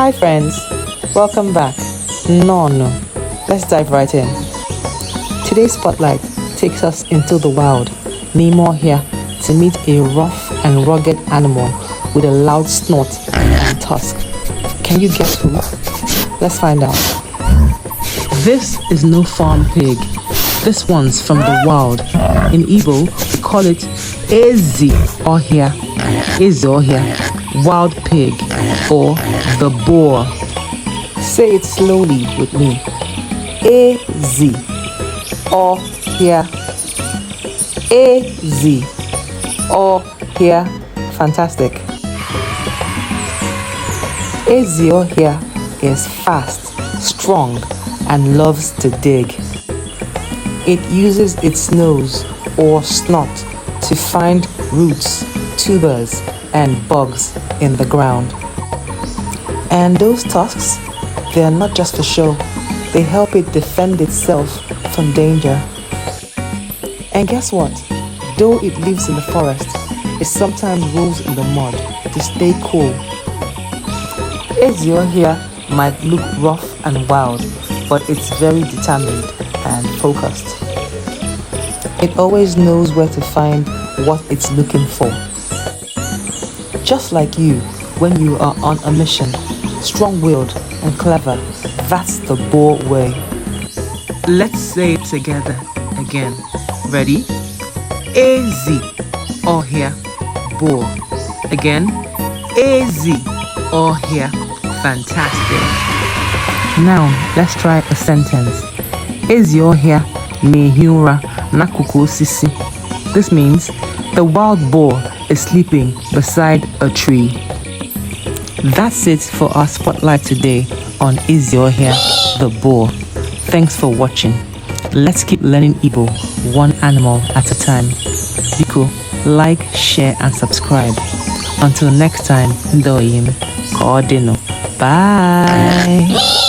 Hi friends, welcome back. No, let's dive right in. Today's spotlight takes us into the wild, Èzì Ọhịa, to meet a rough and rugged animal with a loud snort and tusk. Can you guess who? Let's find out. This is no farm pig. This one's from the wild. In Igbo, we call it Èzì Ọhịa. Èzì Ọhịa, wild pig, or the boar. Say it slowly with me. Èzì Ọhịa. Èzì Ọhịa. Fantastic. Èzì Ọhịa is fast, strong, and loves to dig. It uses its nose or snot to find roots, tubers, and bugs in the ground. And those tusks, they are not just for show. They help it defend itself from danger. And guess what? Though it lives in the forest, it sometimes rolls in the mud to stay cool. Èzì Ọhịa might look rough and wild, but it's very determined and focused. It always knows where to find what it's looking for. Just like you, when you are on a mission, strong-willed and clever, that's the Boar way. Let's say it together again. Ready? Èzì Ọhịa, Boar. Again, Èzì Ọhịa. Fantastic. Now, let's try a sentence. Èzì Ọhịa na-ehi ụra n'akụkụ osisi. This means the wild boar is sleeping beside a tree. That's it for our spotlight today on Èzì Ọhịa, the boar. Thanks for watching. Let's keep learning Igbo one animal at a time. Biko, like, share, and subscribe. Until next time, Ndoyim, Kaodino. Bye.